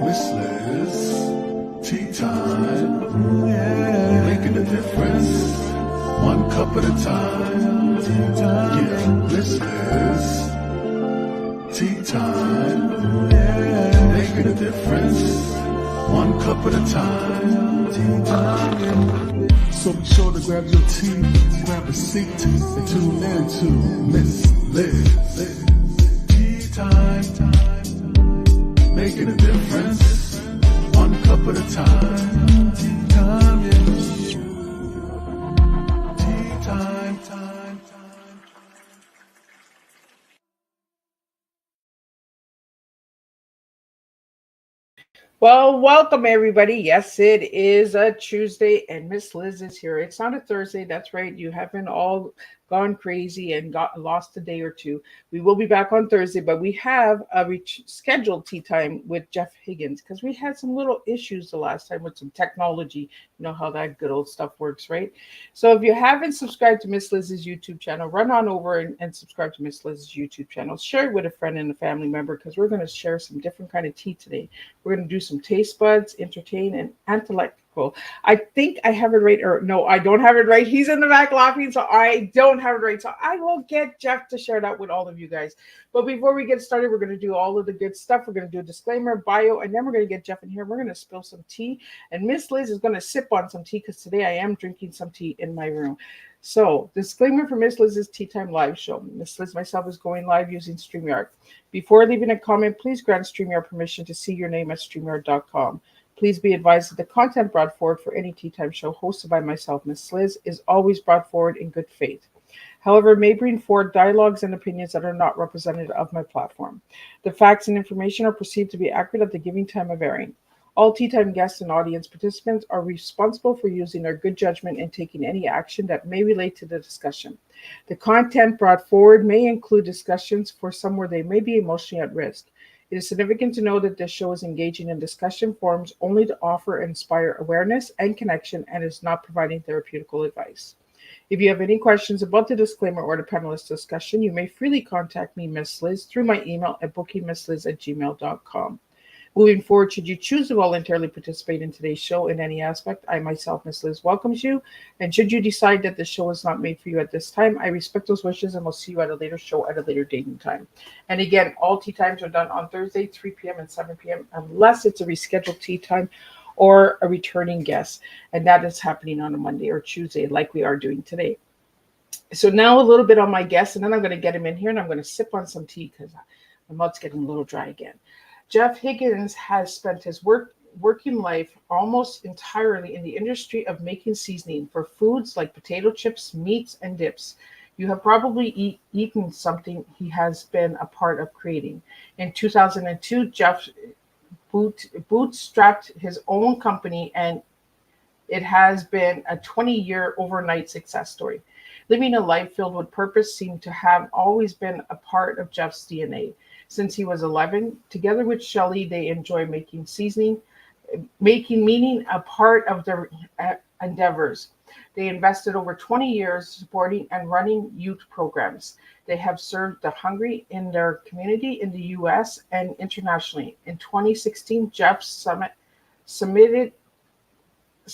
Miss Liz, tea time, yeah, making a difference, one cup at a time, tea time, yeah, Miss Liz, tea time, yeah, making a difference, one cup at a time, tea time, yeah. So be sure to grab your tea, grab a seat, and tune in to Miss Liz, tea time. Making a difference, one cup at a time. Tea time, yeah. Tea time, time. Well, welcome everybody. Yes, it is a Tuesday and Miss Liz is here. It's not a Thursday. That's right. You haven't all gone crazy and got lost a day or two. We will be back on Thursday, but we have a scheduled tea time with Jeff Higgins because we had some little issues the last time with some technology. You know how that good old stuff works, right? So if you haven't subscribed to Miss Liz's YouTube channel, run on over and subscribe to Miss Liz's YouTube channel. Share it with a friend and a family member because we're going to share some different kind of tea today. We're going to do some taste buds, entertain, and intellectual. I think I have it right, or no, I don't have it right. He's in the back laughing, so I don't have it right. So I will get Jeff to share that with all of you guys. But before we get started, we're going to do all of the good stuff. We're going to do a disclaimer, bio, and then we're going to get Jeff in here. We're going to spill some tea, and Miss Liz is going to sip on some tea because today I am drinking some tea in my room. So, disclaimer for Miss Liz's Tea Time live show. Miss Liz myself is going live using StreamYard. Before leaving a comment, please grant StreamYard permission to see your name at StreamYard.com. Please be advised that the content brought forward for any Tea Time show hosted by myself, Miss Liz, is always brought forward in good faith. However, it may bring forward dialogues and opinions that are not representative of my platform. The facts and information are perceived to be accurate at the giving time of airing. All Tea Time guests and audience participants are responsible for using their good judgment and taking any action that may relate to the discussion. The content brought forward may include discussions for some where they may be emotionally at risk. It is significant to know that this show is engaging in discussion forums only to offer and inspire awareness and connection and is not providing therapeutical advice. If you have any questions about the disclaimer or the panelist discussion, you may freely contact me, Miss Liz, through my email at bookingmissliz@gmail.com. Moving forward, should you choose to voluntarily participate in today's show in any aspect, I myself, Miss Liz, welcomes you. And should you decide that the show is not made for you at this time, I respect those wishes and will see you at a later show at a later date and time. And again, all tea times are done on Thursday, 3 p.m. and 7 p.m., unless it's a rescheduled tea time or a returning guest. And that is happening on a Monday or Tuesday, like we are doing today. So now a little bit on my guest, and then I'm going to get him in here and I'm going to sip on some tea because my mouth's getting a little dry again. Jeff Higgins has spent his working life almost entirely in the industry of making seasoning for foods like potato chips, meats, and dips. You have probably eaten something he has been a part of creating. In 2002, Jeff bootstrapped his own company, and it has been a 20-year overnight success story. Living a life filled with purpose seemed to have always been a part of Jeff's DNA. Since he was 11, together with Shelly, they enjoy making meaning a part of their endeavors. They invested over 20 years supporting and running youth programs. They have served the hungry in their community in the U.S. and internationally. In 2016, Jeff submitted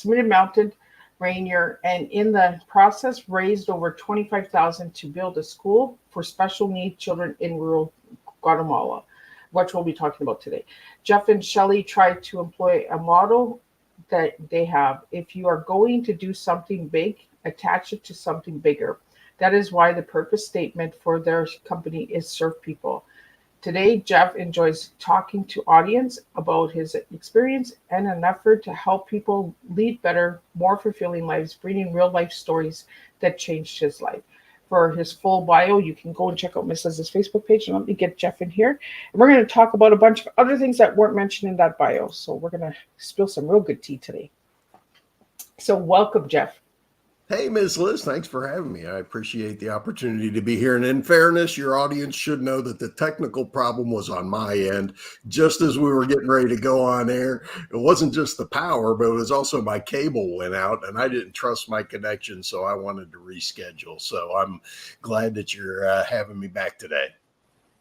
Mountain Rainier, and in the process raised over $25,000 to build a school for special needs children in rural Guatemala, which we'll be talking about today. Jeff and Shelly tried to employ a model that they have. If you are going to do something big, attach it to something bigger. That is why the purpose statement for their company is serve people. Today, Jeff enjoys talking to audience about his experience and an effort to help people lead better, more fulfilling lives, bringing real life stories that changed his life. For his full bio, you can go and check out Miss Liz's Facebook page. And let me get Jeff in here. And we're going to talk about a bunch of other things that weren't mentioned in that bio. So we're going to spill some real good tea today. So welcome, Jeff. Hey, Ms. Liz, thanks for having me. I appreciate the opportunity to be here. And in fairness, your audience should know that the technical problem was on my end. Just as we were getting ready to go on air, it wasn't just the power, but it was also my cable went out and I didn't trust my connection, so I wanted to reschedule. So I'm glad that you're having me back today.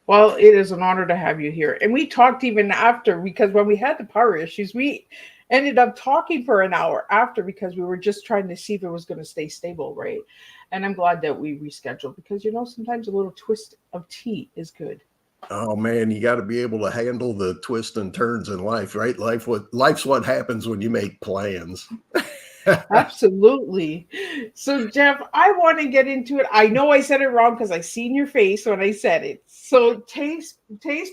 Well, it is an honor to have you here. And we talked even after, because when we had the power issues, we ended up talking for an hour after because we were just trying to see if it was going to stay stable, right? And I'm glad that we rescheduled because, sometimes a little twist of tea is good. Oh man, you got to be able to handle the twists and turns in life, right? Life's what happens when you make plans. Absolutely. So, Jeff, I want to get into it. I know I said it wrong because I seen your face when I said it. So, taste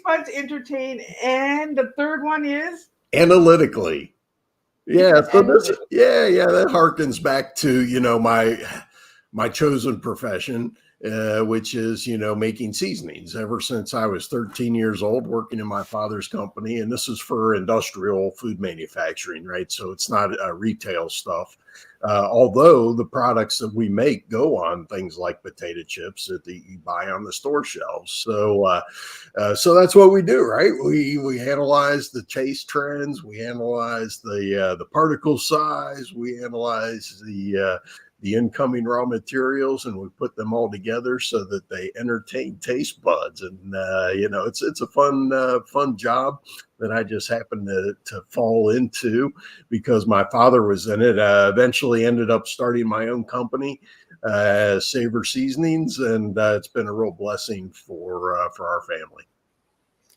buds entertain, and the third one is Analytically. Yeah, so this analytic. yeah, that harkens back to, my chosen profession, which is, making seasonings ever since I was 13 years old, working in my father's company. And this is for industrial food manufacturing, right? So it's not retail stuff. Although the products that we make go on things like potato chips that you buy on the store shelves. So that's what we do, right? We analyze the taste trends, we analyze the particle size, we analyze the incoming raw materials, and we put them all together so that they entertain taste buds. And it's a fun job that I just happened to fall into because my father was in it. Eventually ended up starting my own company, Savor Seasonings, and it's been a real blessing for our family.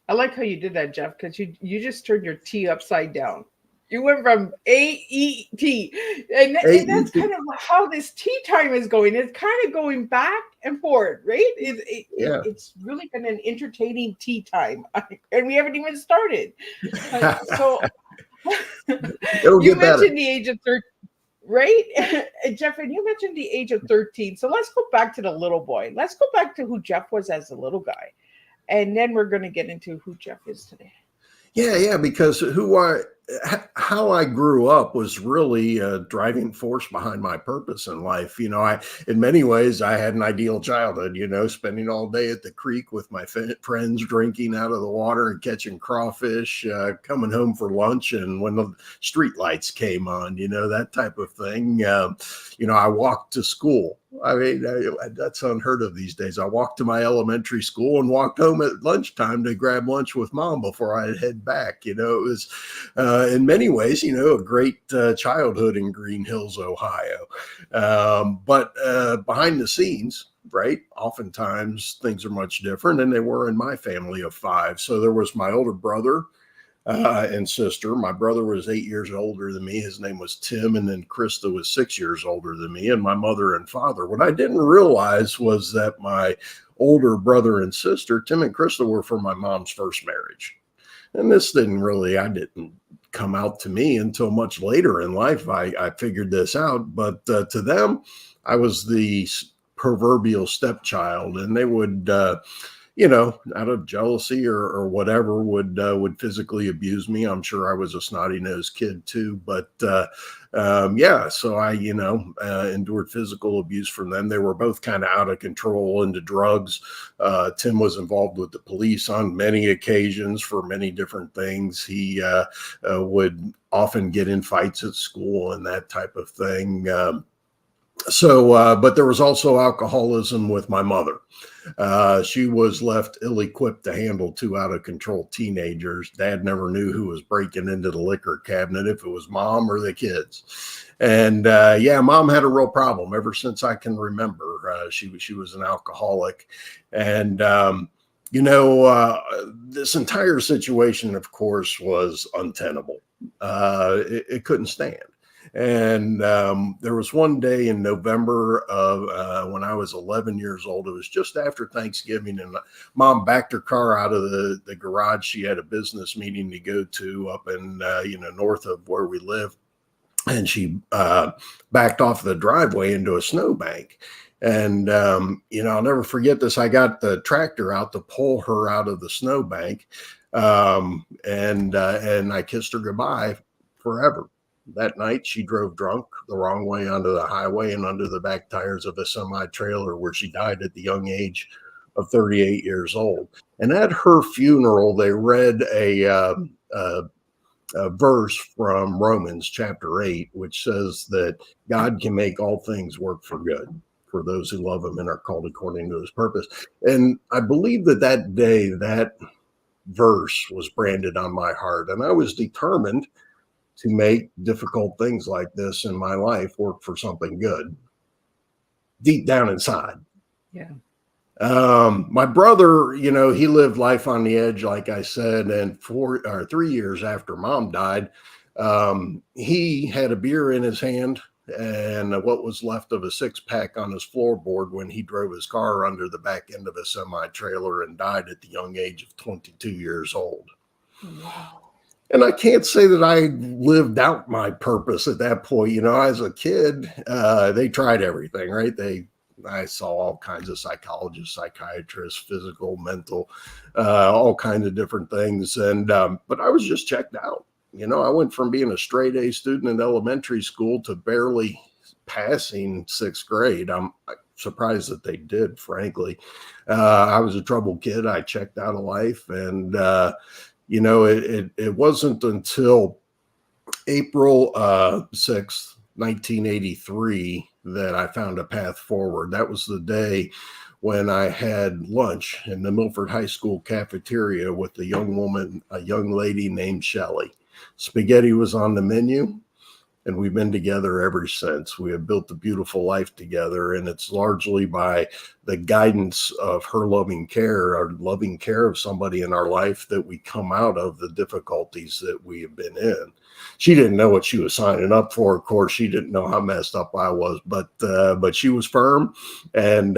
I like how you did that, Jeff, because you just turned your T upside down. You went from AET, and that's AET, kind of how this tea time is going. It's kind of going back and forth, right? yeah. It's really been an entertaining tea time, and we haven't even started. So It'll you get better. mentioned the age of 13, right? Jeff, and you mentioned the age of 13. So let's go back to the little boy. Let's go back to who Jeff was as a little guy. And then we're going to get into who Jeff is today. Yeah, because how I grew up was really a driving force behind my purpose in life. In many ways, I had an ideal childhood, spending all day at the creek with my friends, drinking out of the water and catching crawfish, coming home for lunch. And when the street lights came on, that type of thing. I walked to school. I mean, that's unheard of these days. I walked to my elementary school and walked home at lunchtime to grab lunch with mom before I'd head back. It was, in many ways, a great childhood in Green Hills, Ohio. But behind the scenes, right, oftentimes things are much different, and they were in my family of five. So there was my older brother and sister. My brother was 8 years older than me. His name was Tim. And then Krista was 6 years older than me, and my mother and father. What I didn't realize was that my older brother and sister, Tim and Krista, were from my mom's first marriage. And I didn't come out to me until much later in life. I figured this out. But to them, I was the proverbial stepchild, and they would, out of jealousy or whatever, would physically abuse me. I'm sure I was a snotty nosed kid too, but so I endured physical abuse from them. They were both kind of out of control into drugs. Tim was involved with the police on many occasions for many different things. He would often get in fights at school and that type of thing. But there was also alcoholism with my mother. She was left ill-equipped to handle two out-of-control teenagers. Dad never knew who was breaking into the liquor cabinet, if it was mom or the kids. And mom had a real problem ever since I can remember. She was an alcoholic. And this entire situation, of course, was untenable. It couldn't stand. And there was one day in November of when I was 11 years old. It was just after Thanksgiving, and mom backed her car out of the garage. She had a business meeting to go to up in north of where we live, and she backed off the driveway into a snowbank. And I'll never forget this. I got the tractor out to pull her out of the snowbank, and I kissed her goodbye forever. That night, she drove drunk the wrong way onto the highway and under the back tires of a semi-trailer, where she died at the young age of 38 years old. And at her funeral, they read a verse from Romans chapter 8, which says that God can make all things work for good for those who love him and are called according to his purpose. And I believe that day, that verse was branded on my heart. And I was determined to make difficult things like this in my life work for something good deep down inside. Yeah. My brother, he lived life on the edge, like I said, and 3 years after mom died, he had a beer in his hand and what was left of a 6-pack on his floorboard when he drove his car under the back end of a semi-trailer and died at the young age of 22 years old. Wow. And I can't say that I lived out my purpose at that point. As a kid, they tried everything, right? I saw all kinds of psychologists, psychiatrists, physical, mental, all kinds of different things. And, but I was just checked out. I went from being a straight A student in elementary school to barely passing 6th grade. I'm surprised that they did, frankly. I was a troubled kid. I checked out of life. And, it wasn't until April 6th, 1983, that I found a path forward. That was the day when I had lunch in the Milford High School cafeteria with a young lady named Shelly. Spaghetti was on the menu, and we've been together ever since. We have built a beautiful life together, and it's largely by the guidance of her loving care, or loving care of somebody in our life, that we come out of the difficulties that we have been in. She didn't know what she was signing up for. Of course, she didn't know how messed up I was, but she was firm, and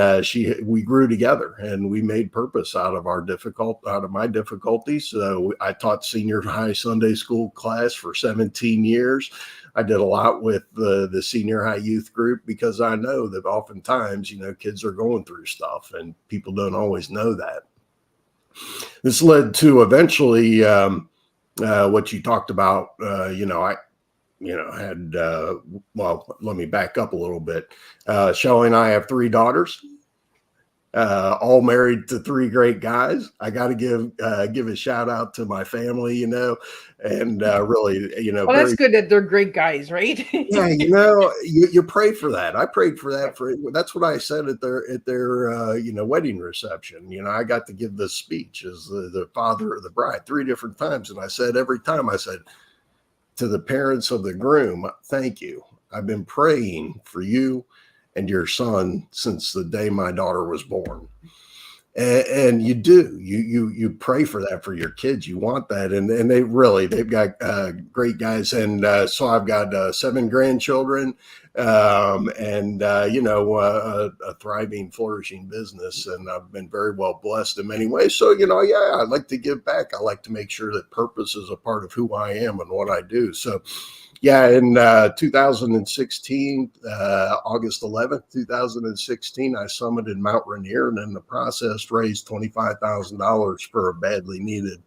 we grew together, and we made purpose out of my difficulties. I taught senior high Sunday school class for 17 years. I did a lot with the senior high youth group because I know that oftentimes, kids are going through stuff and people don't always know that. This led to eventually what you talked about. I had, well, let me back up a little bit. Shelly and I have 3 daughters. All married to 3 great guys. I got to give a shout out to my family, and really, Well, that's good that they're great guys, right? Yeah, you pray for that. I prayed for that. That's what I said at their wedding reception. I got to give this speech as the father of the bride 3 different times, and I said every time, I said to the parents of the groom, thank you. I've been praying for you and your son since the day my daughter was born. And you do, you pray for that for your kids. You want that. And they've got great guys. And so I've got 7 grandchildren, and a thriving, flourishing business. And I've been very well blessed in many ways. So, I like to give back. I like to make sure that purpose is a part of who I am and what I do. So, yeah, in 2016, August 11th, 2016, I summited Mount Rainier, and in the process raised $25,000 for a badly needed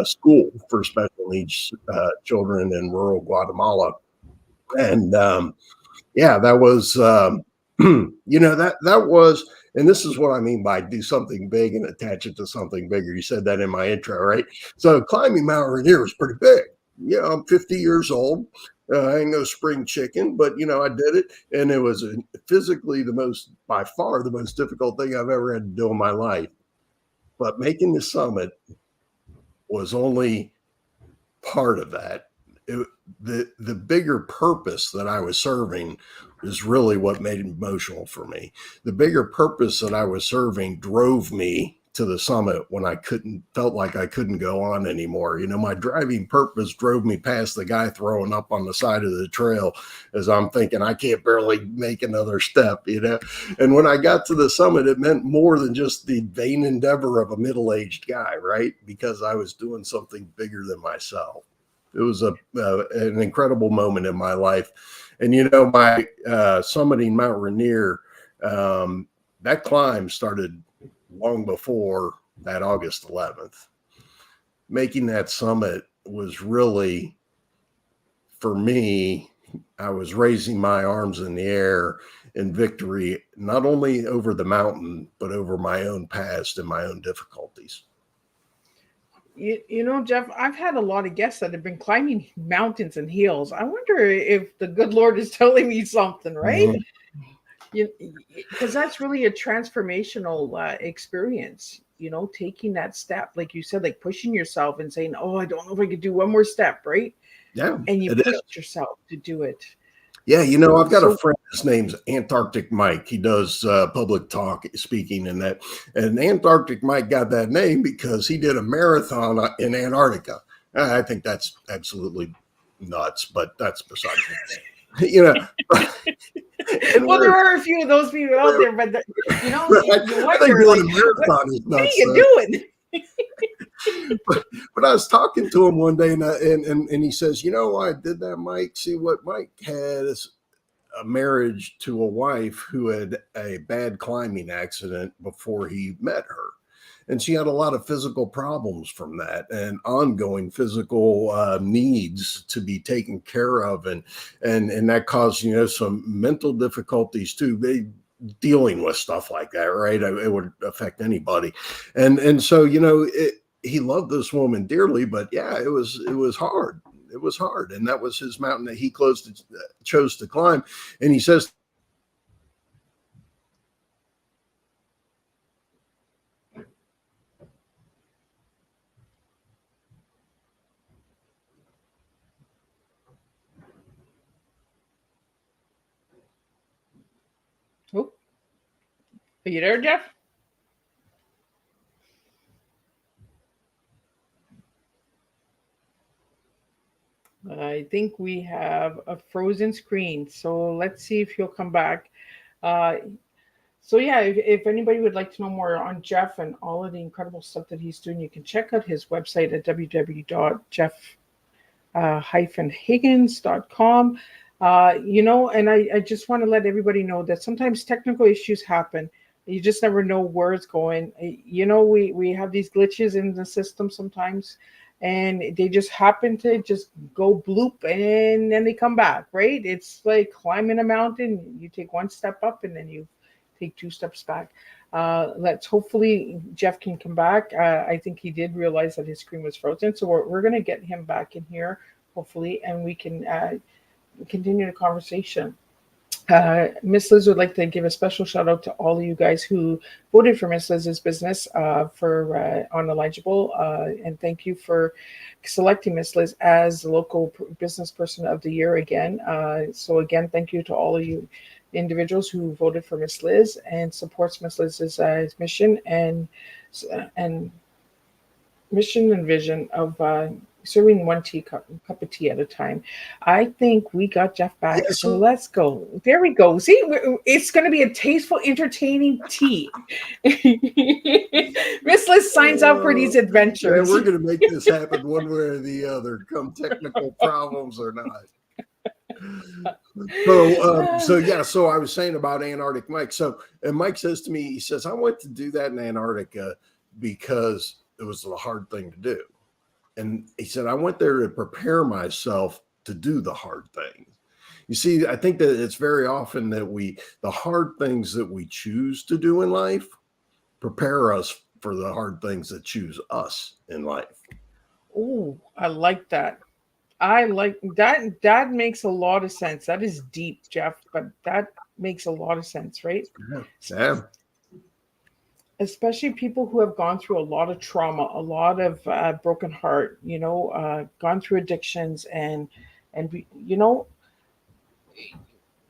school for special needs children in rural Guatemala. And that was, that was, and this is what I mean by do something big and attach it to something bigger. You said that in my intro, right? So climbing Mount Rainier was pretty big. I'm 50 years old. I ain't no spring chicken, but I did it, and it was physically by far the most difficult thing I've ever had to do in my life. But making the summit was only part of that. The bigger purpose that I was serving is really what made it emotional for me. The bigger purpose that I was serving drove me to the summit when I felt like I couldn't go on anymore. My driving purpose drove me past the guy throwing up on the side of the trail as I'm thinking, I can't barely make another step, And when I got to the summit, it meant more than just the vain endeavor of a middle-aged guy, right? Because I was doing something bigger than myself. It was an incredible moment in my life. And, my summiting Mount Rainier, that climb started long before that August 11th. Making that summit was really, for me, I was raising my arms in the air in victory, not only over the mountain, but over my own past and my own difficulties. Jeff, I've had a lot of guests that have been climbing mountains and hills. I wonder if the good Lord is telling me something, right? Because that's really a transformational experience, taking that step, like you said, like pushing yourself and saying, oh, I don't know if I could do one more step, right? Yeah, And you it is. pushed yourself to do it. Yeah, I've got a So, friend. His name's Antarctic Mike. He does public talk speaking and that. And Antarctic Mike got that name because he did a marathon in Antarctica. I think that's absolutely nuts, but that's beside the point. And well, there are a few of those people out there, but you I think wonder, doing like, a what, marathon is what are nuts. you doing? But I was talking to him one day, and he says, why I did that, Mike? See, what Mike had is a marriage to a wife who had a bad climbing accident before he met her. And she had a lot of physical problems from that and ongoing physical needs to be taken care of. And that caused, some mental difficulties too. Dealing with stuff like that, right? It would affect anybody. And so, he loved this woman dearly, but yeah, it was hard. It was hard. And that was his mountain that he chose to climb. And he says, Oh, are you there, Jeff? I think we have a frozen screen, so let's see if he'll come back. Uh, so yeah, if anybody would like to know more on Jeff and all of the incredible stuff that he's doing, you can check out his website at www.jeff-higgins.com. And I just want to let everybody know that sometimes technical issues happen. You just never know where it's going. We have these glitches in the system sometimes, and they just happen to just go bloop and then they come back, right? It's like climbing a mountain. You take one step up and then you take two steps back. Let's hopefully Jeff can come back. I think he did realize that his screen was frozen, so we're going to get him back in here, hopefully, and we can continue the conversation. Miss Liz would like to give a special shout out to all of you guys who voted for Miss Liz's business for uneligible, and thank you for selecting Miss Liz as the local business person of the year again. So again, thank you to all of you individuals who voted for Miss Liz and supports Miss Liz's mission and mission and vision of serving one cup of tea at a time. I think we got Jeff back, yes, so let's go. There we go. See, it's going to be a tasteful, entertaining tea. Miss Liz signs up for these adventures. we're going to make this happen one way or the other, come technical problems or not. So I was saying about Antarctic Mike. And Mike says to me, he says, I went to do that in Antarctica because it was a hard thing to do. And he said, I went there to prepare myself to do the hard things. You see, I think that it's very often that the hard things that we choose to do in life prepare us for the hard things that choose us in life. Oh, I like that. I like that. That makes a lot of sense. That is deep, Jeff, but that makes a lot of sense, right? Yeah. Especially people who have gone through a lot of trauma, a lot of broken heart, gone through addictions, and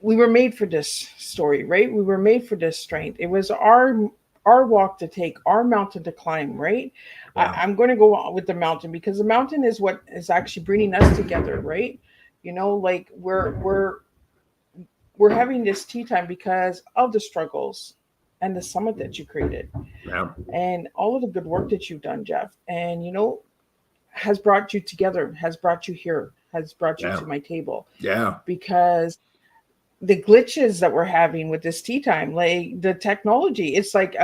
we were made for this story, right? We were made for this strength. It was our walk to take, our mountain to climb, right? Yeah. I'm going to go on with the mountain because the mountain is what is actually bringing us together, right? Like we're having this tea time because of the struggles and the summit that you created, and all of the good work that you've done, Jeff, and has brought you together, has brought you here, has brought you to my table. Yeah. Because the glitches that we're having with this tea time, like the technology, it's like,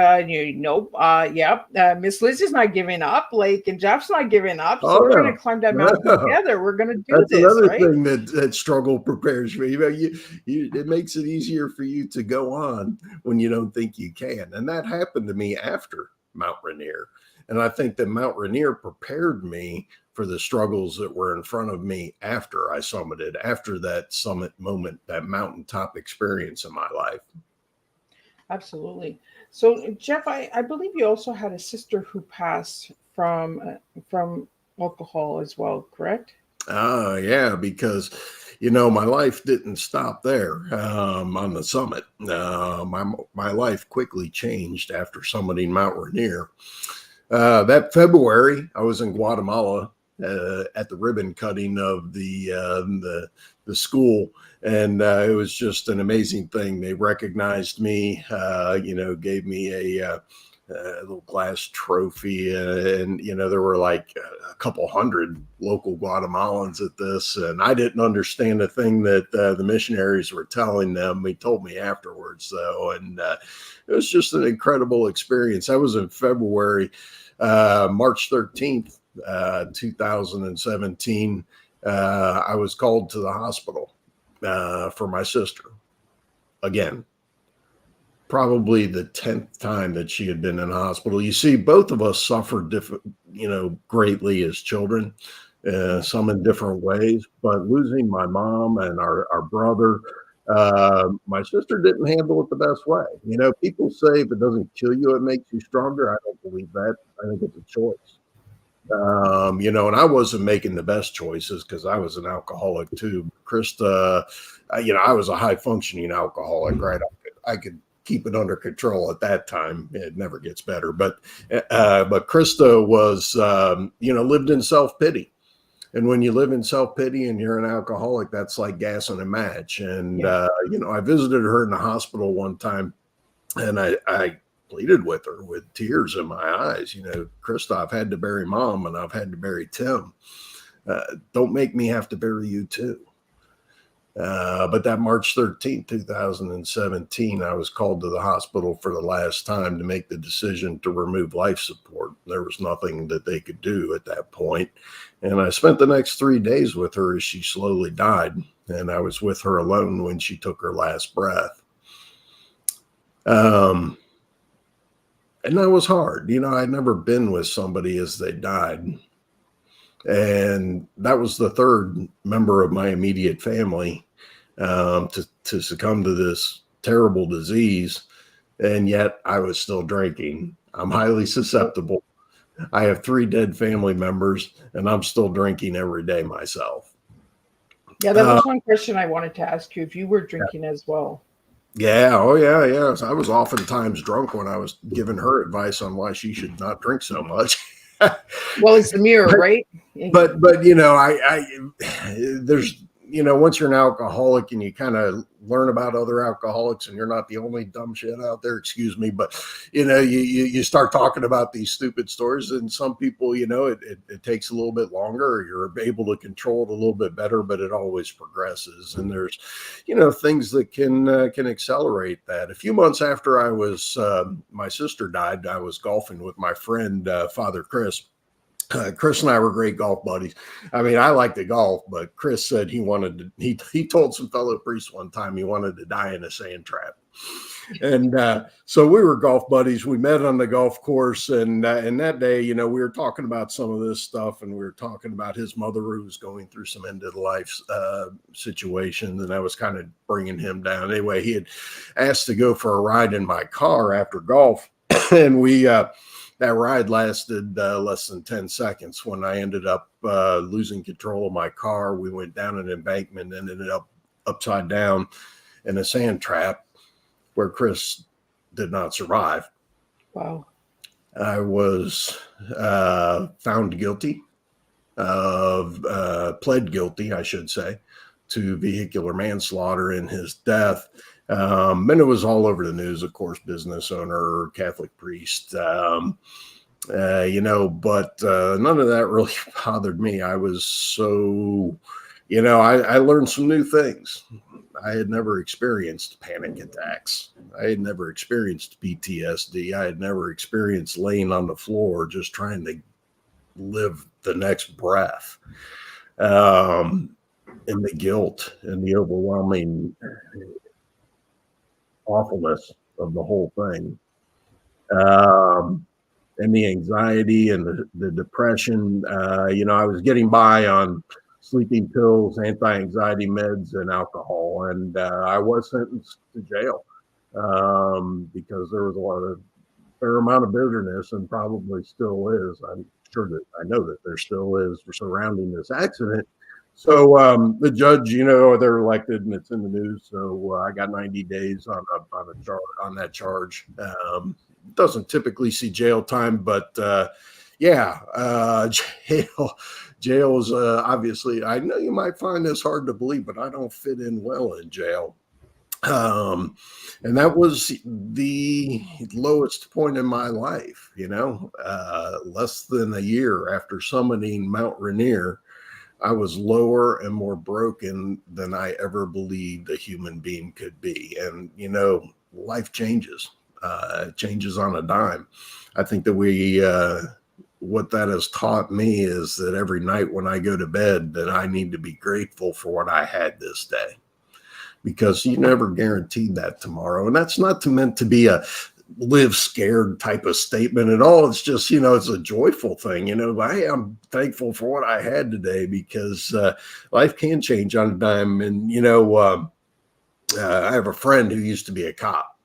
Miss Liz is not giving up, and Jeff's not giving up. So we're going to climb that mountain together. We're going to do That's this. another right? thing that struggle prepares you. It makes it easier for you to go on when you don't think you can. And that happened to me after Mount Rainier. And I think that Mount Rainier prepared me for the struggles that were in front of me after I summited, after that summit moment, that mountaintop experience in my life. Absolutely. So, Jeff, I believe you also had a sister who passed from alcohol as well, correct? Yeah, because my life didn't stop there on the summit. My life quickly changed after summiting Mount Rainier. That February, I was in Guatemala at the ribbon cutting of the school, and it was just an amazing thing. They recognized me, gave me a little glass trophy, and there were like a couple hundred local Guatemalans at this, and I didn't understand a thing that the missionaries were telling them. He told me afterwards, though, and it was just an incredible experience. That was in February. March 13th, 2017, I was called to the hospital for my sister again. Probably the 10th time that she had been in a hospital. You see, both of us suffered greatly as children, some in different ways, but losing my mom and our brother, my sister didn't handle it the best way. People say if it doesn't kill you, it makes you stronger. I don't believe that. I think it's a choice. And I wasn't making the best choices because I was an alcoholic too. Krista, I was a high functioning alcoholic, right? I could keep it under control at that time. It never gets better. But Krista was, lived in self-pity. And when you live in self-pity and you're an alcoholic, that's like gas in a match. And, I visited her in the hospital one time, and I pleaded with her with tears in my eyes. Krista, I've had to bury mom and I've had to bury Tim. Don't make me have to bury you too. But that March 13th, 2017, I was called to the hospital for the last time to make the decision to remove life support. There was nothing that they could do at that point. And I spent the next 3 days with her as she slowly died. And I was with her alone when she took her last breath. And that was hard. I'd never been with somebody as they died. And that was the third member of my immediate family to succumb to this terrible disease. And yet I was still drinking. I'm highly susceptible. I have 3 dead family members, and I'm still drinking every day myself. Yeah, that was one question I wanted to ask you, if you were drinking as well. Yeah. Oh, yeah. Yeah. I was oftentimes drunk when I was giving her advice on why she should not drink so much. Well, it's the mirror, right? But there's, once you're an alcoholic and you kind of learn about other alcoholics, and you're not the only dumb shit out there, excuse me, but you start talking about these stupid stories, and some people, it takes a little bit longer, or you're able to control it a little bit better, but it always progresses. And there's, things that can accelerate that. A few months after my sister died, I was golfing with my friend, Father Chris. Chris and I were great golf buddies. I mean, I like to golf, but Chris said he told some fellow priests one time he wanted to die in a sand trap. And so we were golf buddies. We met on the golf course. And that day, we were talking about some of this stuff, and we were talking about his mother who was going through some end of life situations. And I was kind of bringing him down. Anyway, he had asked to go for a ride in my car after golf. And that ride lasted less than 10 seconds. When I ended up losing control of my car, we went down an embankment and ended up upside down in a sand trap where Chris did not survive. Wow. I was found guilty pled guilty, I should say, to vehicular manslaughter in his death. And it was all over the news, of course, business owner, Catholic priest, but none of that really bothered me. I was so, I learned some new things. I had never experienced panic attacks. I had never experienced PTSD. I had never experienced laying on the floor just trying to live the next breath. And the guilt and the overwhelming awfulness of the whole thing, and the anxiety and the depression. I was getting by on sleeping pills, anti-anxiety meds, and alcohol, and I was sentenced to jail. because there was a fair amount of bitterness, and probably still is. I'm sure that I know that there still is surrounding this accident. So the judge, they're elected and it's in the news. So I got 90 days on that charge. Doesn't typically see jail time, but yeah, jail is obviously. I know you might find this hard to believe, but I don't fit in well in jail. And that was the lowest point in my life, less than a year after summiting Mount Rainier. I was lower and more broken than I ever believed a human being could be. And, life changes, changes on a dime. I think that what that has taught me is that every night when I go to bed, that I need to be grateful for what I had this day, because you never guaranteed that tomorrow. And that's not meant to be a live scared type of statement at all. It's just, it's a joyful thing. Hey, I'm thankful for what I had today, because life can change on a dime. And, I have a friend who used to be a cop,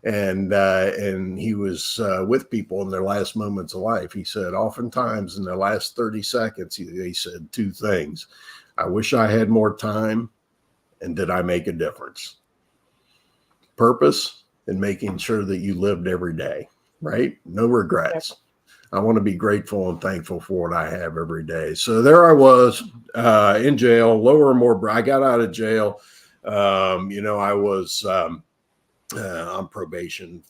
and he was with people in their last moments of life. He said, oftentimes in the last 30 seconds, he said two things: I wish I had more time, and did I make a difference? Purpose, and making sure that you lived every day, right? No regrets. I want to be grateful and thankful for what I have every day. So there I was in jail, lower and more. I got out of jail. I was on probation,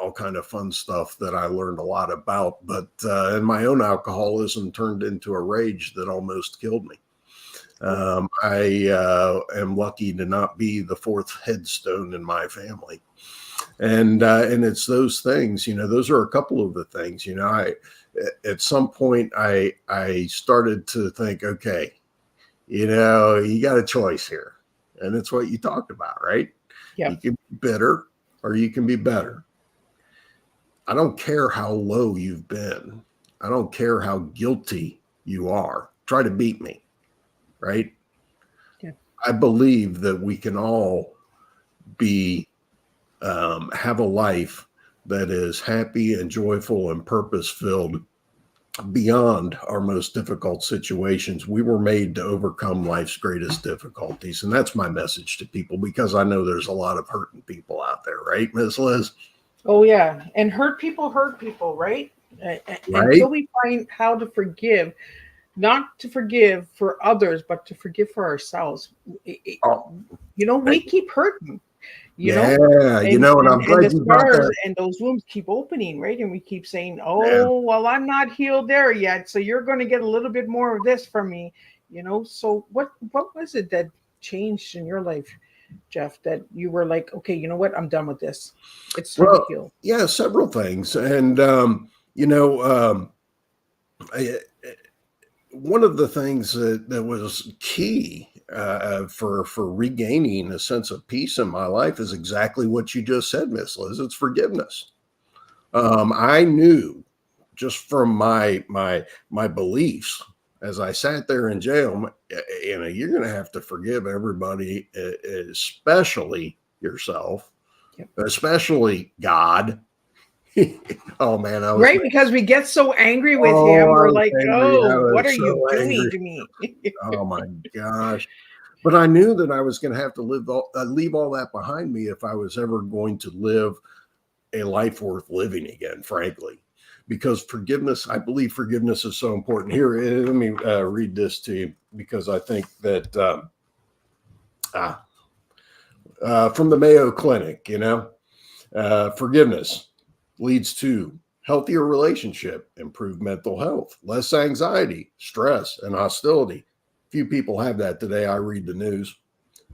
all kind of fun stuff that I learned a lot about. But and my own alcoholism turned into a rage that almost killed me. I am lucky to not be the fourth headstone in my family. And it's those things, those are a couple of the things, at some point I started to think, okay, you got a choice here. And it's what you talked about, right? Yeah. You can be bitter or you can be better. I don't care how low you've been. I don't care how guilty you are. Try to beat me, right? Yeah. I believe that we can all be have a life that is happy and joyful and purpose-filled beyond our most difficult situations. We were made to overcome life's greatest difficulties. And that's my message to people, because I know there's a lot of hurting people out there, right, Miss Liz? Oh, yeah. And hurt people, right? Until we find how to forgive, not to forgive for others, but to forgive for ourselves. We keep hurting. And I'm glad the you brought scars that. and those wounds keep opening, right? And we keep saying, "Oh, well, I'm not healed there yet, so you're going to get a little bit more of this from me." So what was it that changed in your life, Jeff, that you were like, "Okay, you know what? I'm done with this. It's time to heal." Yeah, several things. And one of the things that was key for regaining a sense of peace in my life is exactly what you just said, Miss Liz. It's forgiveness. I knew just from my beliefs as I sat there in jail, you're going to have to forgive everybody, especially yourself, especially God. Oh man, right, because we get so angry with him. We're like, what are you doing to me? Oh my gosh. But I knew that I was going to have to leave all that behind me if I was ever going to live a life worth living again, frankly, because forgiveness, I believe forgiveness is so important. Here, let me read this to you, because I think that from the Mayo Clinic, forgiveness leads to healthier relationship, improved mental health, less anxiety, stress, and hostility. Few people have that today. I read the news.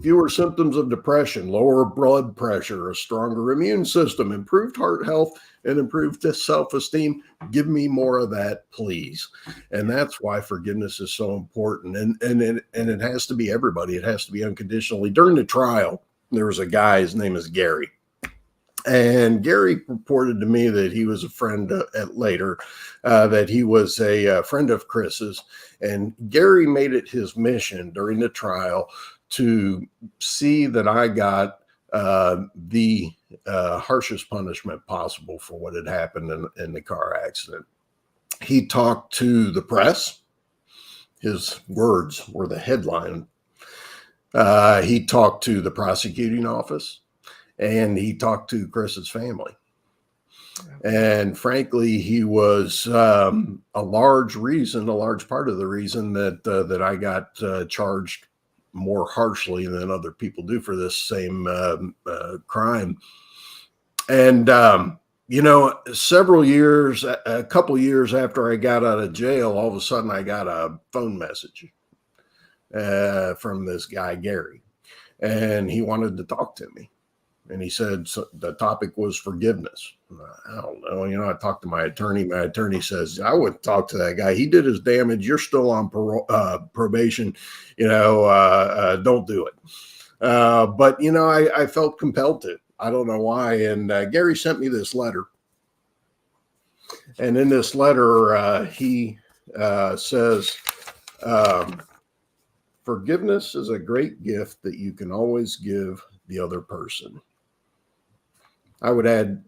Fewer symptoms of depression, lower blood pressure, a stronger immune system, improved heart health, and improved self-esteem. Give me more of that, please. And that's why forgiveness is so important. And it has to be everybody. It has to be unconditionally. During the trial, there was a guy, his name is Gary. And Gary reported to me that he was a friend that he was a friend of Chris's. And Gary made it his mission during the trial to see that I got the harshest punishment possible for what had happened in the car accident. He talked to the press. His words were the headline. He talked to the prosecuting office, and he talked to Chris's family. And frankly, he was a large part of the reason that I got charged more harshly than other people do for this same crime. And a couple years after I got out of jail, all of a sudden I got a phone message from this guy, Gary, and he wanted to talk to me. And he said the topic was forgiveness. I don't know. I talked to my attorney. My attorney says, I wouldn't talk to that guy. He did his damage. You're still on probation. Don't do it. But I felt compelled to. I don't know why. And Gary sent me this letter. And in this letter, he says, forgiveness is a great gift that you can always give the other person. I would add,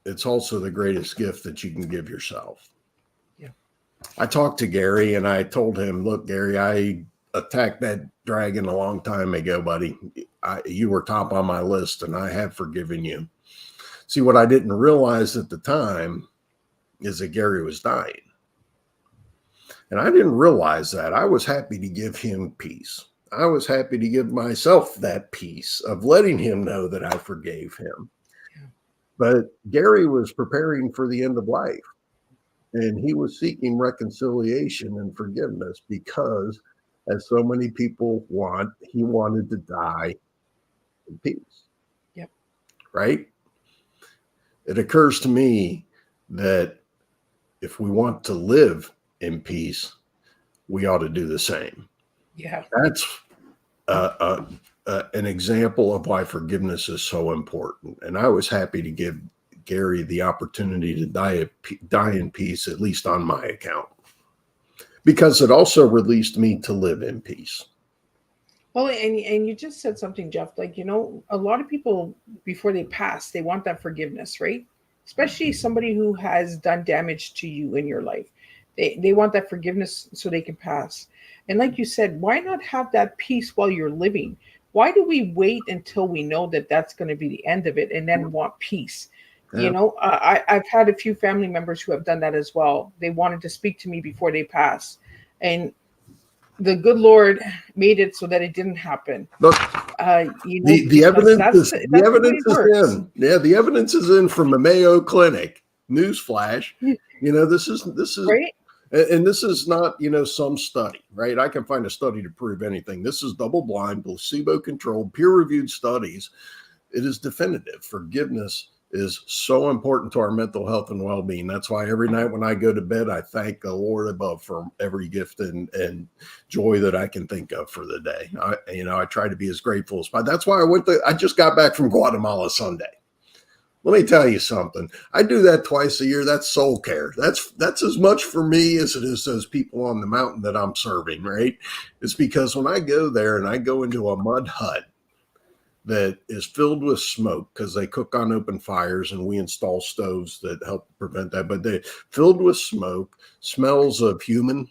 it's also the greatest gift that you can give yourself. Yeah. I talked to Gary and I told him, look, Gary, I attacked that dragon a long time ago, buddy. You were top on my list and I have forgiven you. See, what I didn't realize at the time is that Gary was dying. And I didn't realize that. I was happy to give him peace. I was happy to give myself that peace of letting him know that I forgave him. But Gary was preparing for the end of life, and he was seeking reconciliation and forgiveness because, as so many people want, he wanted to die in peace. Yep. Right? It occurs to me that if we want to live in peace, we ought to do the same. Yeah. That's an example of why forgiveness is so important. And I was happy to give Gary the opportunity to die in peace, at least on my account, because it also released me to live in peace. Well, and you just said something, Jeff, like, a lot of people before they pass, they want that forgiveness, right? Especially somebody who has done damage to you in your life. They want that forgiveness so they can pass. And like you said, why not have that peace while you're living? Why do we wait until we know that that's going to be the end of it and then want peace? Yeah. I've had a few family members who have done that as well. They wanted to speak to me before they pass. And the good Lord made it so that it didn't happen. Look, the evidence is in. Yeah, the evidence is in from the Mayo Clinic. Newsflash. This is right. And this is not, some study, right? I can find a study to prove anything. This is double-blind, placebo-controlled, peer-reviewed studies. It is definitive. Forgiveness is so important to our mental health and well-being. That's why every night when I go to bed, I thank the Lord above for every gift and joy that I can think of for the day. I try to be as grateful as possible. That's why I just got back from Guatemala Sunday. Let me tell you something. I do that twice a year. That's soul care. That's as much for me as it is those people on the mountain that I'm serving, right? It's because when I go there and I go into a mud hut that is filled with smoke because they cook on open fires and we install stoves that help prevent that, but they're filled with smoke, smells of human,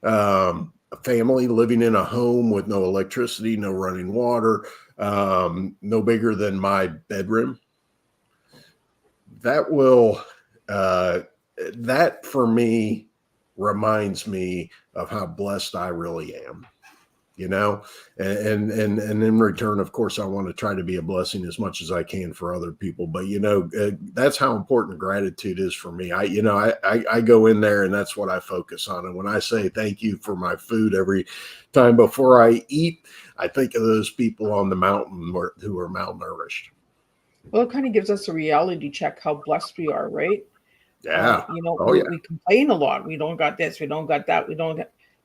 a family living in a home with no electricity, no running water, no bigger than my bedroom. That for me reminds me of how blessed I really am, and in return, of course, I want to try to be a blessing as much as I can for other people. But, that's how important gratitude is for me. I go in there and that's what I focus on. And when I say thank you for my food every time before I eat, I think of those people on the mountain who are malnourished. Well, it kind of gives us a reality check how blessed we are, right? Yeah. We complain a lot. We don't got this. We don't got that. We don't,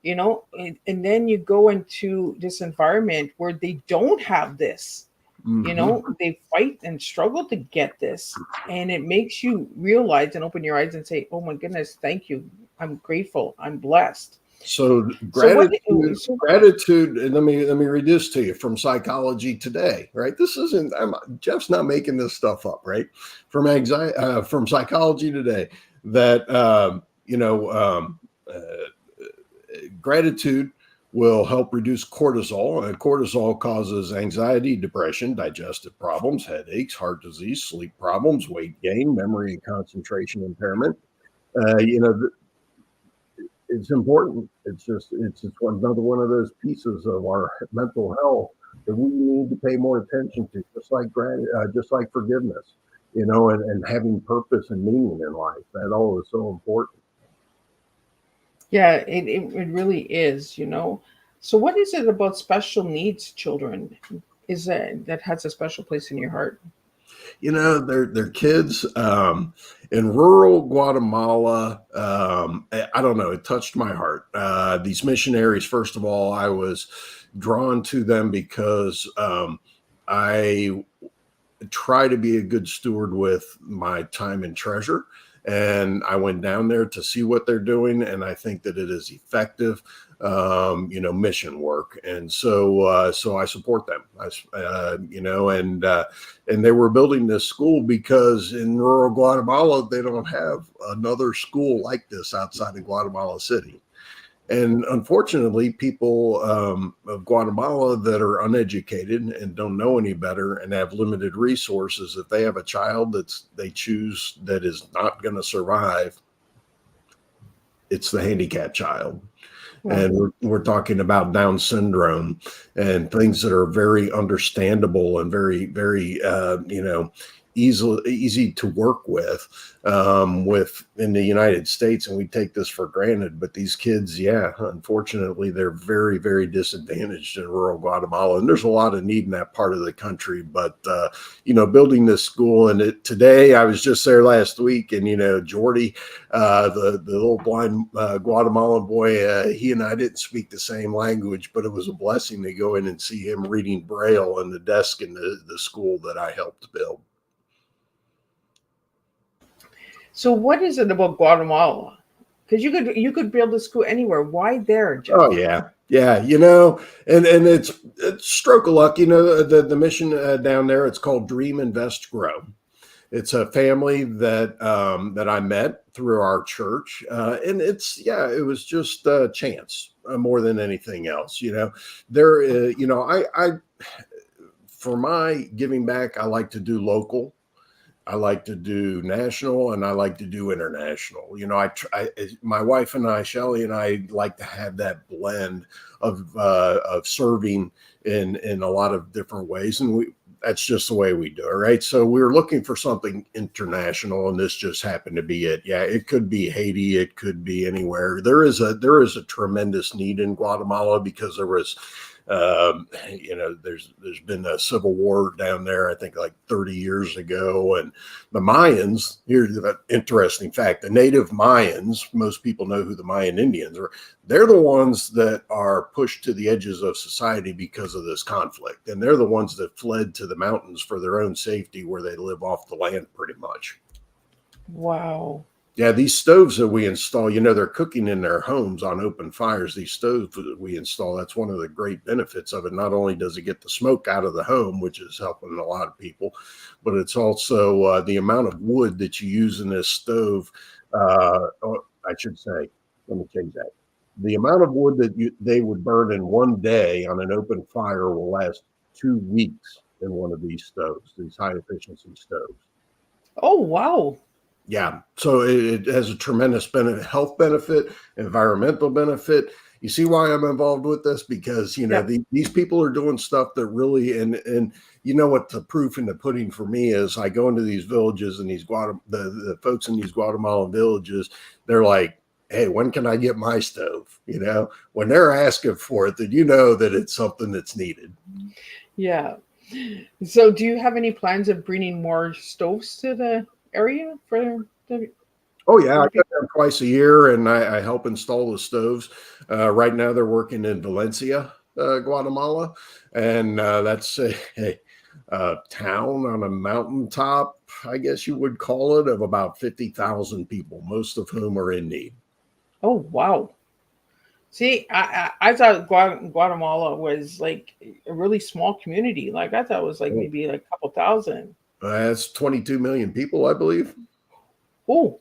and then you go into this environment where they don't have this. Mm-hmm. They fight and struggle to get this. And it makes you realize and open your eyes and say, oh, my goodness, thank you. I'm grateful. I'm blessed. So So what? gratitude, and let me read this to you from Psychology Today, right? This isn't Jeff's not making this stuff up, right? From Psychology Today, that gratitude will help reduce cortisol, and cortisol causes anxiety, depression, digestive problems, headaches, heart disease, sleep problems, weight gain, memory and concentration impairment. It's important. It's another one of those pieces of our mental health that we need to pay more attention to, just like forgiveness, and having purpose and meaning in life. That all is so important. Yeah, it really is, So what is it about special needs children is that has a special place in your heart? They're kids in rural Guatemala. I don't know. It touched my heart. These missionaries, first of all, I was drawn to them because I try to be a good steward with my time and treasure. And I went down there to see what they're doing, and I think that it is effective, mission work. And so I support them. And they were building this school because in rural Guatemala they don't have another school like this outside of Guatemala City. And unfortunately, people of Guatemala that are uneducated and don't know any better and have limited resources, if they have a child they choose that is not going to survive, it's the handicapped child. And we're talking about Down syndrome and things that are very understandable and very, very, easy to work with in the United States, and we take this for granted. But these kids, unfortunately, they're very, very disadvantaged in rural Guatemala, and there's a lot of need in that part of the country. But building this school, and today I was just there last week, and Jordy, the little blind Guatemalan boy, he and I didn't speak the same language, but it was a blessing to go in and see him reading Braille on the desk in the school that I helped build. So what is it about Guatemala? Because you could build a school anywhere. Why there, Jeff? Oh yeah, and it's stroke of luck. The mission down there. It's called Dream, Invest, Grow. It's a family that I met through our church, and it was just a chance more than anything else. I for my giving back, I like to do local. I like to do national, and I like to do international. My wife and I, Shelly and I, like to have that blend of serving in a lot of different ways, and that's just the way we do it, right? So we were looking for something international, and this just happened to be it. Yeah, it could be Haiti, it could be anywhere. There is a tremendous need in Guatemala because there was. There's been a civil war down there, I think like 30 years ago. And the Mayans, here's the interesting fact, the native Mayans, most people know who the Mayan Indians are. They're the ones that are pushed to the edges of society because of this conflict. And they're the ones that fled to the mountains for their own safety, where they live off the land pretty much. Wow. Yeah, these stoves that we install, they're cooking in their homes on open fires. These stoves that we install, that's one of the great benefits of it. Not only does it get the smoke out of the home, which is helping a lot of people, but it's also the amount of wood that you use in this stove. I should say, let me change that. The amount of wood that they would burn in one day on an open fire will last 2 weeks in one of these stoves, these high efficiency stoves. Oh, wow. Yeah, so it has a tremendous health benefit, environmental benefit. You see why I'm involved with this? Because, these people are doing stuff that really, and you know what the proof in the pudding for me is. I go into these villages, and the folks in these Guatemalan villages, they're like, hey, when can I get my stove? When they're asking for it, then that it's something that's needed. Yeah. So do you have any plans of bringing more stoves to the area for the Oh yeah, I go down twice a year, and I help install the stoves. Right now they're working in Valencia, Guatemala, and that's a town on a mountaintop, I guess you would call it, of about 50,000 people, most of whom are in need. Oh, wow. See, I thought Guatemala was like a really small community. Like I thought it was like Oh, maybe like a couple thousand. that's 22 million people, I believe. Oh,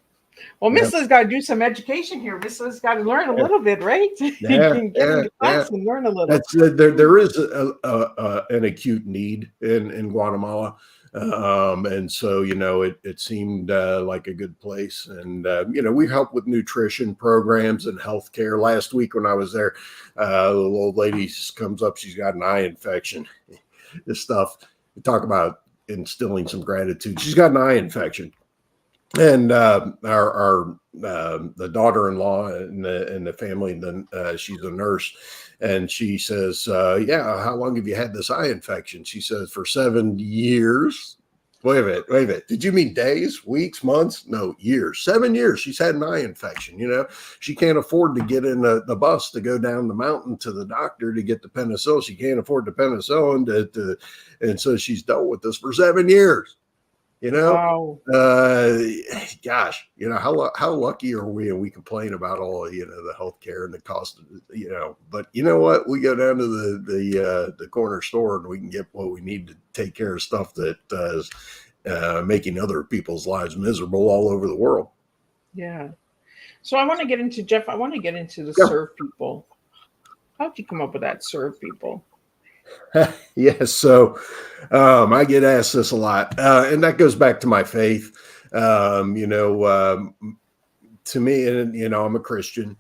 well, Yeah, Miss Liz got to do some education here. Miss Liz got to learn a little bit, right? You yeah, can get yeah, into yeah. class and learn a little. That's there. There is an acute need in Guatemala, and so it seemed like a good place. And we help with nutrition programs and healthcare. Last week when I was there, the little old lady comes up. She's got an eye infection. This stuff. We talk about instilling some gratitude. She's got an eye infection. And our the daughter-in-law in the family, then she's a nurse, and she says, "Yeah, how long have you had this eye infection?" She says, "For 7 years." Wait a minute, wait a minute. Did you mean days, weeks, months? No, years. 7 years. She's had an eye infection. She can't afford to get in the bus to go down the mountain to the doctor to get the penicillin. She can't afford the penicillin and so she's dealt with this for 7 years. You know, Wow. uh, gosh, how lucky are we? And we complain about all the healthcare and the cost of. But you know what? We go down to the corner store and we can get what we need to take care of stuff that is making other people's lives miserable all over the world. Yeah. So I want to get into Jeff. I want to get into the Yeah. serve people. How'd you come up with that serve people? Yes. So I get asked this a lot, and that goes back to my faith. To me, and I'm a Christian,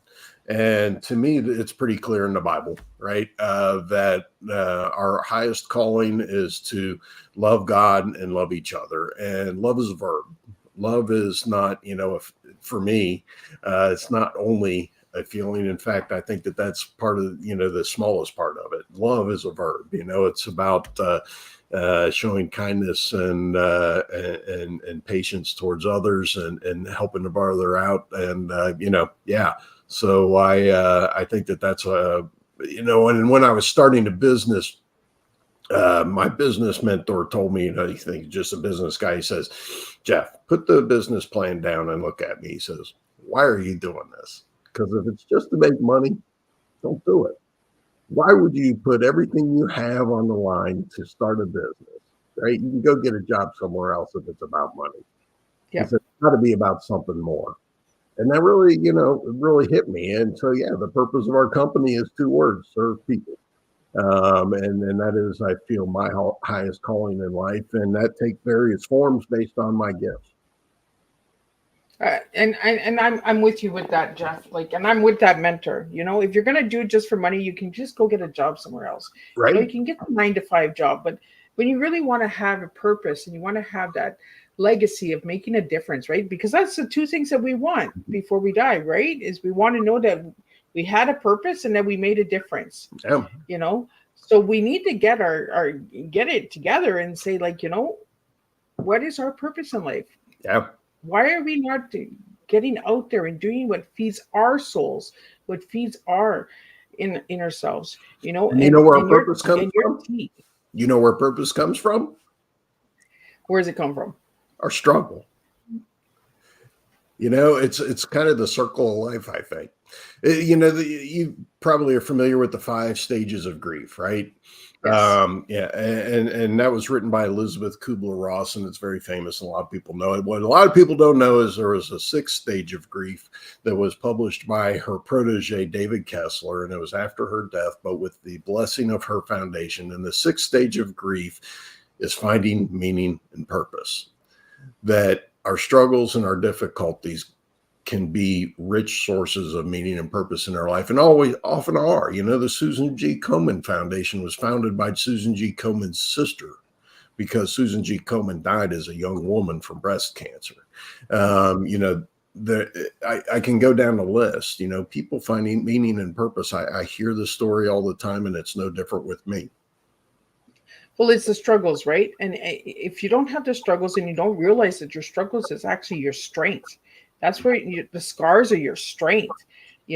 and to me, it's pretty clear in the Bible, right? That our highest calling is to love God and love each other, and love is a verb. Love is not, for me, it's not only a feeling. In fact, I think that that's part of the smallest part of it. Love is a verb. It's about showing kindness and patience towards others and helping the brother out. And yeah. So I think that that's And when I was starting a business, my business mentor told me, he thinks just a business guy. He says, "Jeff, put the business plan down and look at me." He says, "Why are you doing this? Because if it's just to make money, don't do it. Why would you put everything you have on the line to start a business, right? You can go get a job somewhere else if it's about money." He Yep. said, "It's got to be about something more." And that really, it really hit me. And so, yeah, the purpose of our company is 2 words: serve people. And that is, I feel, my highest calling in life. And that takes various forms based on my gifts. And I'm with you with that, Jeff. Like, and I'm with that mentor. If you're gonna do it just for money, you can just go get a job somewhere else. You Right? can get the 9 to 5 job, but when you really want to have a purpose and you want to have that legacy of making a difference, right? Because that's the two things that we want before we die, right? Is we want to know that we had a purpose and that we made a difference. Yeah. So we need to get our get it together and say, like, what is our purpose in life? Yeah. Why are we not getting out there and doing what feeds our souls, what feeds our in ourselves? And you know where our purpose comes and your from? team. You know where purpose comes from? Where does it come from? Our struggle. It's kind of the circle of life, I think. You probably are familiar with the 5 stages of grief, right? Yes. Yeah, and that was written by Elizabeth Kubler-Ross, and it's very famous, and a lot of people know it. What a lot of people don't know is there was a 6th stage of grief that was published by her protege, David Kessler, and it was after her death, but with the blessing of her foundation. And the 6th stage of grief is finding meaning and purpose. That our struggles and our difficulties can be rich sources of meaning and purpose in our life, and always often are. The Susan G. Komen Foundation was founded by Susan G. Komen's sister, because Susan G. Komen died as a young woman from breast cancer. I can go down the list. People finding meaning and purpose. I hear the story all the time, and it's no different with me. Well, it's the struggles, right? And if you don't have the struggles and you don't realize that your struggles is actually your strength, that's where the scars are your strength.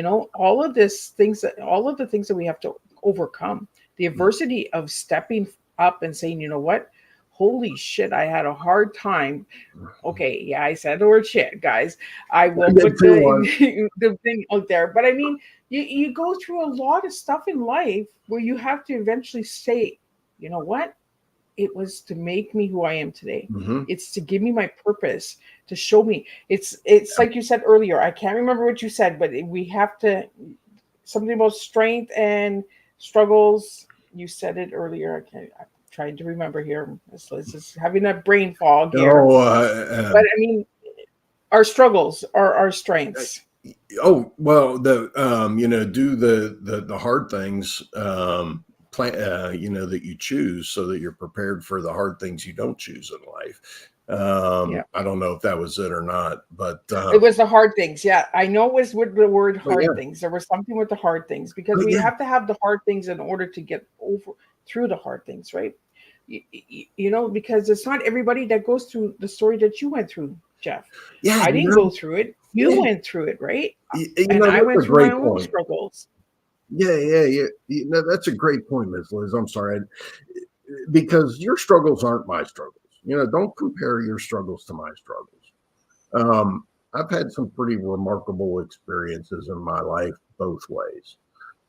All of the things that we have to overcome, the adversity of stepping up and saying, you know what, holy shit, I had a hard time. Okay, yeah, I said the word shit, guys. I I will did put too once. the thing out there. But I mean, you go through a lot of stuff in life where you have to eventually say, you know what? It was to make me who I am today. Mhm. It's to give me my purpose, to show me. It's like you said earlier. I can't remember what you said, but we have to something about strength and struggles. You said it earlier. I'm trying to remember here. This is having a brain fog here. Oh, But I mean, our struggles are our strengths. oh well, do the hard things, plan, that you choose, so that you're prepared for the hard things you don't choose in life. Yeah. I don't know if that was it or not, but It was the hard things. Yeah, I know it was with the word but yeah, hard things. There was something with the hard things because but we yeah, have to have the hard things in order to get over through the hard things, right? You know, because it's not everybody that goes through the story that you went through, Jeff. yeah, I didn't go through it. You yeah, went through it, right? And I that's went a through my great own point. struggles. Yeah, yeah, yeah. That's a great point, Ms. Liz. I'm sorry, because your struggles aren't my struggles. Don't compare your struggles to my struggles. I've had some pretty remarkable experiences in my life both ways.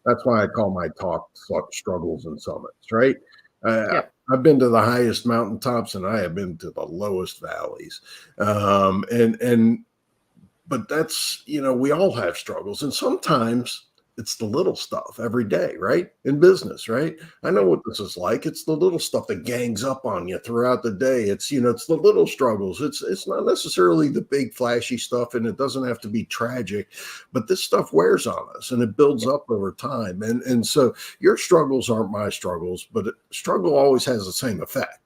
That's why I call my talk struggles and summits, right? Uh, Yep. I've been to the highest mountaintops and I have been to the lowest valleys. And but that's, we all have struggles. And sometimes it's the little stuff every day, right? In business, right? I know Yep. what this is like. It's the little stuff that gangs up on you throughout the day. It's the little struggles. It's not necessarily the big flashy stuff, and it doesn't have to be tragic, but this stuff wears on us and it builds up over time. And so your struggles aren't my struggles, but struggle always has the same effect.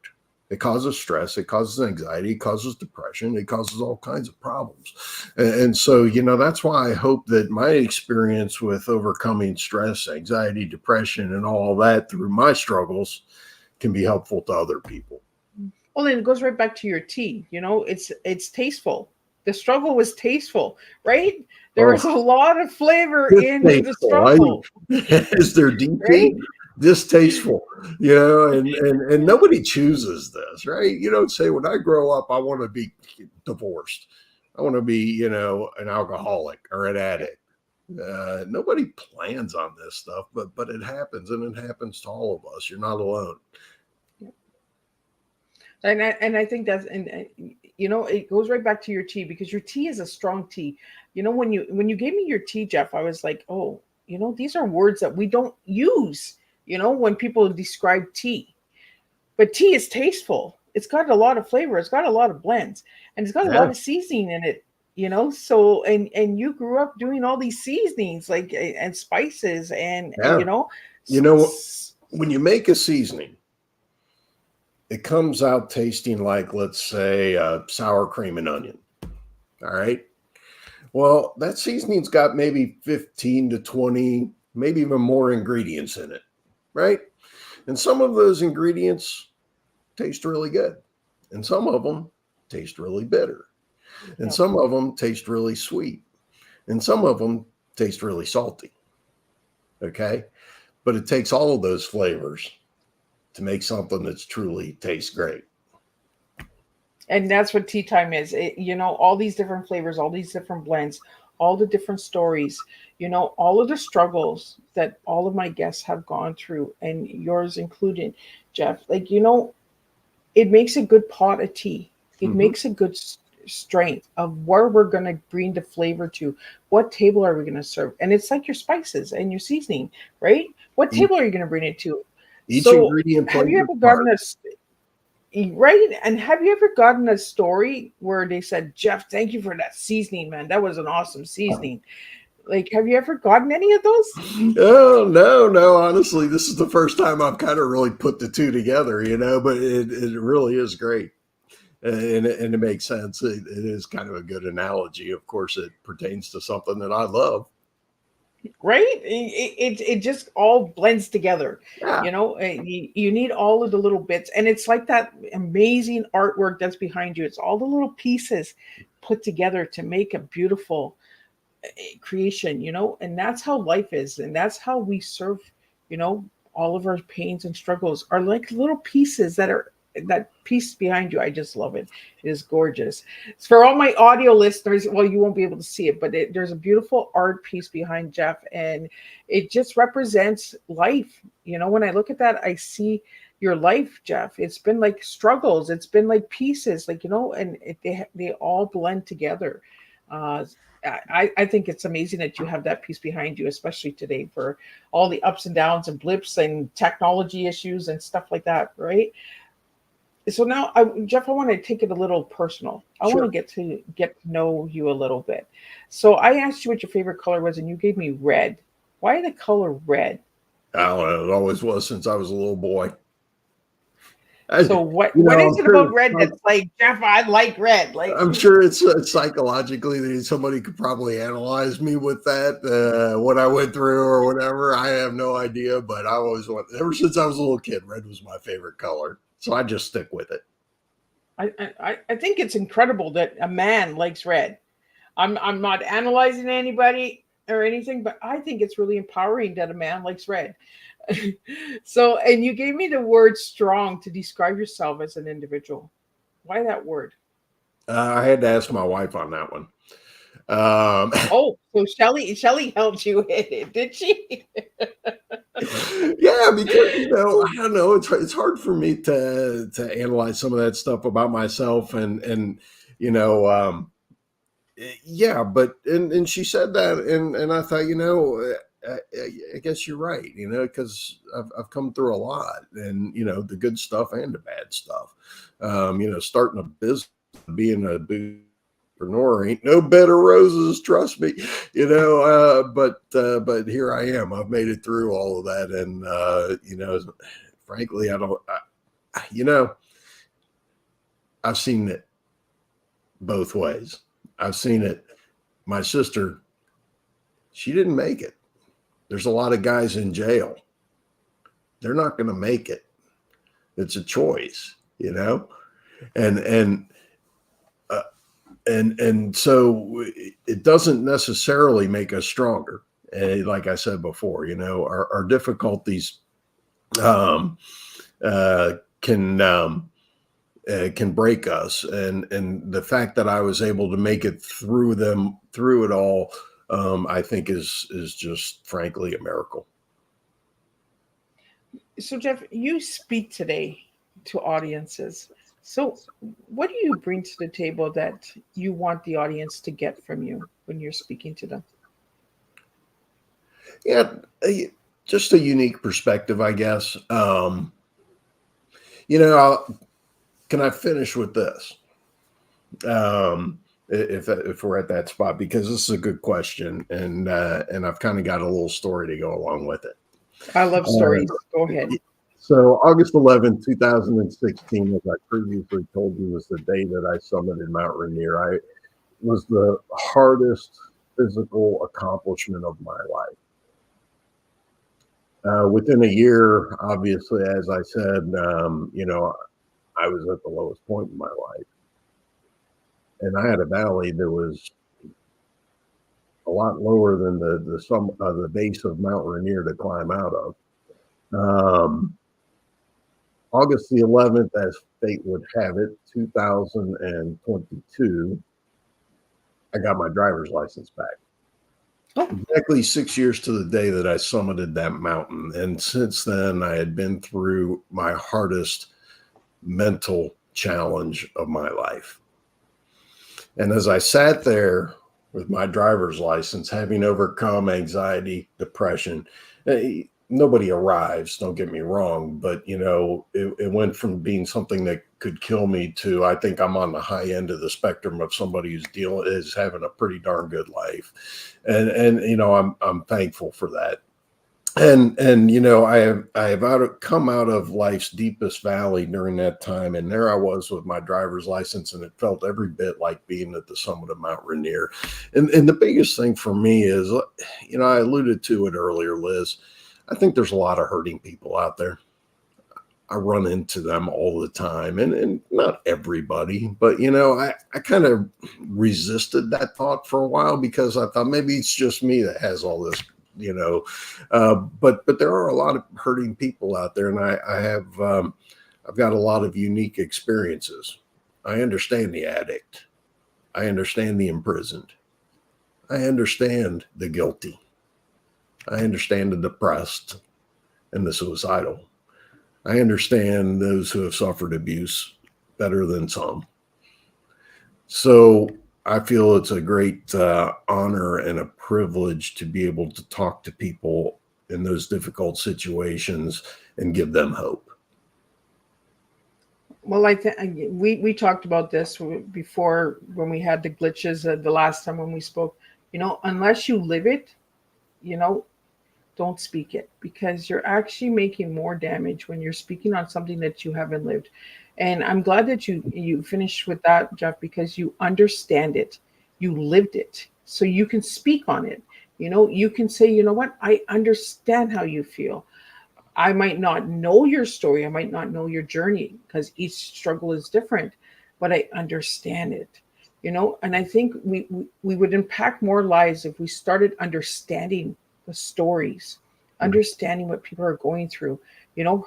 It causes stress, it causes anxiety, it causes depression, it causes all kinds of problems. And so, that's why I hope that my experience with overcoming stress, anxiety, depression, and all that through my struggles can be helpful to other people. Well, then it goes right back to your tea. You know, it's tasteful. The struggle was tasteful, right? There was Oh, a lot of flavor in the distasteful. struggle, Is there DP? right? Distasteful, and nobody chooses this, right? You don't say, when I grow up, I want to be divorced. I want to be, an alcoholic or an addict. Nobody plans on this stuff, but it happens, and it happens to all of us. You're not alone. And I think that's it goes right back to your tea because your tea is a strong tea. You know, when you gave me your tea, Jeff, I was like, oh, these are words that we don't use. When people describe tea, but tea is tasteful. It's got a lot of flavor. It's got a lot of blends, and it's got a Yeah, lot of seasoning in it. So and you grew up doing all these seasonings like and spices and yeah. You s- know, s- when you make a seasoning, it comes out tasting like, let's say, sour cream and onion. All right. Well, that seasoning's got maybe 15 to 20, maybe even more ingredients in it, right? And some of those ingredients taste really good, and some of them taste really bitter, and yep. some of them taste really sweet, and some of them taste really salty. Okay. But it takes all of those flavors to make something that's truly tastes great. And that's what tea time is. All these different flavors, all these different blends, all the different stories, all of the struggles that all of my guests have gone through, and yours included, Jeff. Like, it makes a good pot of tea. It Mm-hmm. makes a good strength of where we're going to bring the flavor to. What table are we going to serve? And it's like your spices and your seasoning, right? What Each, table are you going to bring it to? each So, ingredient have plays you a ever part. gotten a right? And have you ever gotten a story where they said, Jeff, thank you for that seasoning, man. That was an awesome seasoning. Like, have you ever gotten any of those? Oh, no, no. Honestly, this is the first time I've kind of really put the two together, but it really is great. And it makes sense. It is kind of a good analogy. Of course, it pertains to something that I love. Right? It just all blends together. Yeah. You need all of the little bits. And it's like that amazing artwork that's behind you. It's all the little pieces put together to make a beautiful creation, and that's how life is. And that's how we serve, all of our pains and struggles are like little pieces that are that piece behind you, I just love it. It is gorgeous. For all my audio listeners, well, you won't be able to see it, but there's a beautiful art piece behind Jeff, and it just represents life. When I look at that, I see your life, Jeff. It's been like struggles. It's been like pieces, and they all blend together. Uh, I think it's amazing that you have that piece behind you, especially today for all the ups and downs and blips and technology issues and stuff like that, right? So now, Jeff, I want to take it a little personal. I want to get to know you a little bit. So I asked you what your favorite color was, and you gave me red. Why the color red? I don't know. It always was since I was a little boy. So what is it about red that's like, Jeff, I like red? Like, I'm sure it's psychologically that somebody could probably analyze me with that, what I went through or whatever. I have no idea, but I always ever since I was a little kid, red was my favorite color. So I just stick with it. I think it's incredible that a man likes red. I'm not analyzing anybody or anything, but I think it's really empowering that a man likes red. So, and you gave me the word strong to describe yourself as an individual. Why that word? I had to ask my wife on that one. So Shelly helped you with it, did she? Yeah, because I don't know. It's hard for me to analyze some of that stuff about myself, and yeah. But and she said that, and I thought, I guess you're right, because I've come through a lot, and the good stuff and the bad stuff. Starting a business, being a entrepreneur ain't no bed of roses, trust me. But here I am. I've made it through all of that, and frankly, I've seen it both ways. I've seen it. My sister, she didn't make it. There's a lot of guys in jail. They're not going to make it. It's a choice, and so it doesn't necessarily make us stronger. Like I said before, our difficulties can break us, and the fact that I was able to make it through it all, I think is just frankly a miracle. So Jeff, you speak today to audiences. So what do you bring to the table that you want the audience to get from you when you're speaking to them? Yeah, just a unique perspective, I guess. Can I finish with this? If we're at that spot, because this is a good question, and I've kind of got a little story to go along with it. I love stories. Go ahead. So August 11, 2016, as I previously told you, was the day that I summited Mount Rainier. It was the hardest physical accomplishment of my life. Within a year, obviously, as I said, I was at the lowest point in my life. And I had a valley that was a lot lower than the base of Mount Rainier to climb out of. August the 11th, as fate would have it, 2022, I got my driver's license back. Exactly 6 years to the day that I summited that mountain. And since then, I had been through my hardest mental challenge of my life. And as I sat there with my driver's license, having overcome anxiety, depression, nobody arrives, don't get me wrong, but it went from being something that could kill me to, I think I'm on the high end of the spectrum of somebody who's having a pretty darn good life. And I'm thankful for that. And I have come out of life's deepest valley during that time, and there I was with my driver's license, and it felt every bit like being at the summit of Mount Rainier. And the biggest thing for me is, I alluded to it earlier, Liz. I think there's a lot of hurting people out there. I run into them all the time, and not everybody, but I kind of resisted that thought for a while because I thought maybe it's just me that has all this. But there are a lot of hurting people out there, and I've got a lot of unique experiences. I understand the addict. I understand the imprisoned. I understand the guilty. I understand the depressed and the suicidal. I understand those who have suffered abuse better than some. So I feel it's a great honor and a privilege to be able to talk to people in those difficult situations and give them hope. Well, we talked about this before when we had the glitches the last time when we spoke. Unless you live it, you know, don't speak it, because you're actually making more damage when you're speaking on something that you haven't lived. And I'm glad that you finished with that, Jeff, because you understand it, you lived it, so you can speak on it. You can say, you know what, I understand how you feel. I might not know your story, I might not know your journey, because each struggle is different, but I understand it. And I think we would impact more lives if we started understanding the stories, understanding what people are going through.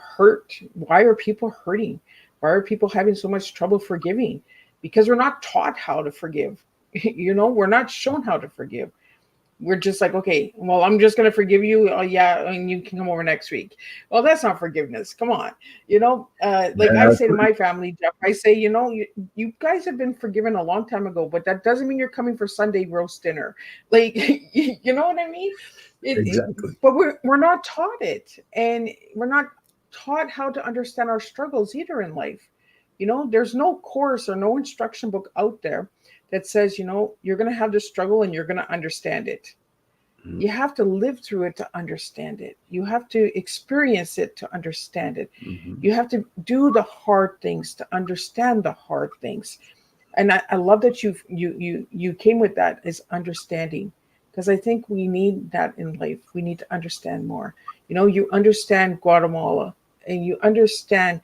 Hurt. Why are people hurting? Why are people having so much trouble forgiving? Because we're not taught how to forgive. We're not shown how to forgive. We're just like, okay, well, I'm just going to forgive you. Oh, yeah. And you can come over next week. Well, that's not forgiveness. Come on. Like I say to my family, Jeff, I say, you guys have been forgiven a long time ago, but that doesn't mean you're coming for Sunday roast dinner. Like, you know what I mean? Exactly. But we're not taught it. And we're not taught how to understand our struggles either in life. There's no course or no instruction book out there that says, you're going to have this struggle and you're going to understand it. Mm-hmm. You have to live through it to understand it. You have to experience it to understand it. Mm-hmm. You have to do the hard things to understand the hard things. And I love that you came with that as understanding, because I think we need that in life. We need to understand more. You understand Guatemala, and you understand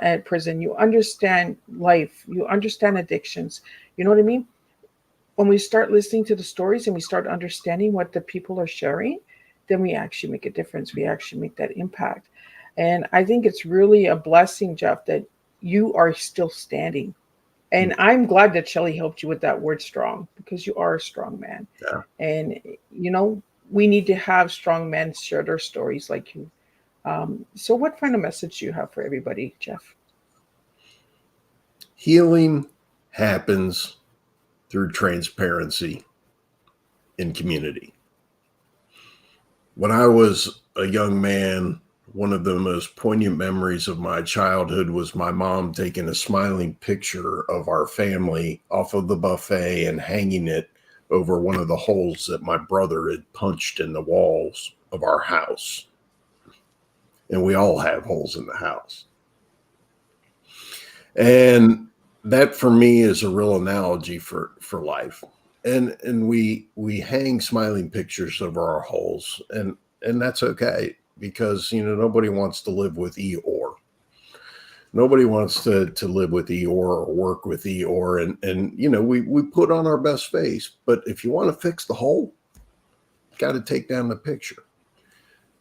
at prison, you understand life, you understand addictions. You know what I mean? When we start listening to the stories and we start understanding what the people are sharing, then we actually make a difference. We actually make that impact. And I think it's really a blessing, Jeff, that you are still standing. And I'm glad that Shelly helped you with that word strong, because you are a strong man. Yeah. And, we need to have strong men share their stories like you. So what kind of message do you have for everybody, Jeff? Healing happens through transparency in community. When I was a young man, one of the most poignant memories of my childhood was my mom taking a smiling picture of our family off of the buffet and hanging it over one of the holes that my brother had punched in the walls of our house. And we all have holes in the house. And that for me is a real analogy for life. And we hang smiling pictures of our holes, and that's okay, because nobody wants to live with Eeyore. Nobody wants to live with Eeyore or work with Eeyore, and we put on our best face. But if you want to fix the hole, you got to take down the picture.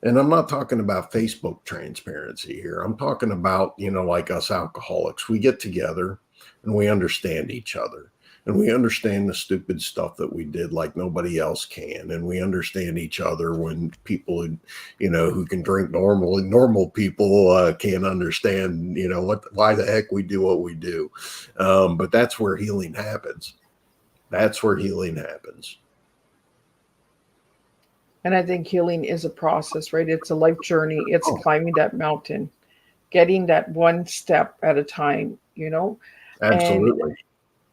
And I'm not talking about Facebook transparency here. I'm talking about, like us alcoholics, we get together and we understand each other, and we understand the stupid stuff that we did like nobody else can. And we understand each other when people who can drink normally, normal people can't understand, why the heck we do what we do. But that's where healing happens. That's where healing happens. And I think healing is a process, right? It's a life journey. It's climbing that mountain, getting that one step at a time, Absolutely.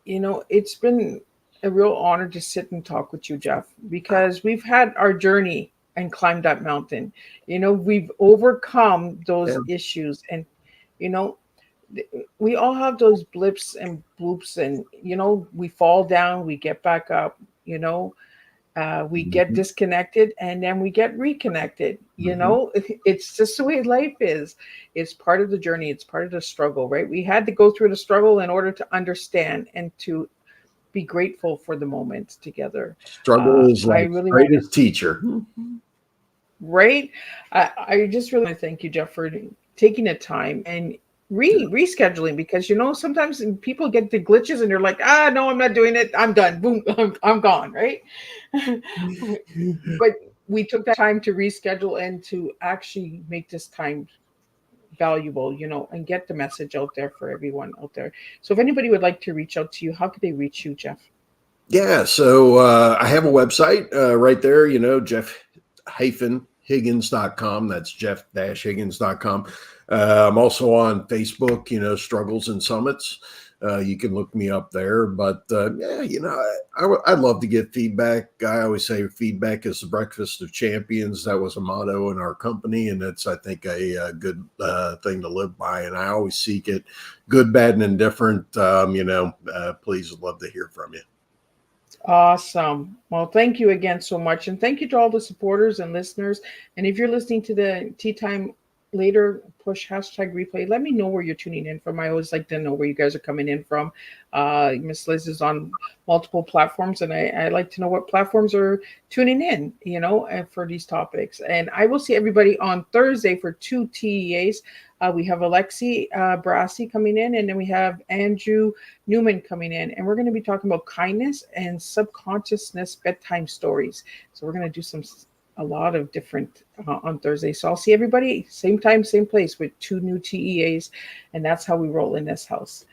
And, it's been a real honor to sit and talk with you, Jeff, because we've had our journey and climbed that mountain. We've overcome those issues, and, we all have those blips and bloops, and, we fall down, we get back up, we get disconnected, and then we get reconnected. It's just the way life is. It's part of the journey. It's part of the struggle, right? We had to go through the struggle in order to understand and to be grateful for the moment together. Struggle is like the greatest teacher. Right? I just really want to thank you, Jeff, for taking the time. And rescheduling, because sometimes people get the glitches and they're like, no, I'm not doing it, I'm done, boom, I'm gone, right? But we took that time to reschedule and to actually make this time valuable, and get the message out there for everyone out there. So if anybody would like to reach out to you, how could they reach you, Jeff? Yeah, so I have a website right there, Jeff-Higgins.com. That's Jeff-Higgins.com. I'm also on Facebook, Struggles and Summits. You can look me up there. But I'd love to get feedback. I always say feedback is the breakfast of champions. That was a motto in our company, and it's, I think, a good thing to live by. And I always seek it, good, bad, and indifferent. Please, would love to hear from you. Awesome. Well, thank you again so much. And thank you to all the supporters and listeners. And if you're listening to the Tea Time later, push #replay. Let me know where you're tuning in from. I always like to know where you guys are coming in from. Miss Liz is on multiple platforms, and I like to know what platforms are tuning in, for these topics. And I will see everybody on Thursday for 2 TEAs. We have Alexi Brassi coming in, and then we have Andrew Newman coming in, and we're going to be talking about kindness and subconsciousness bedtime stories. So we're going to do a lot of different on Thursday. So I'll see everybody same time, same place with 2 new TEAs, and that's how we roll in this house.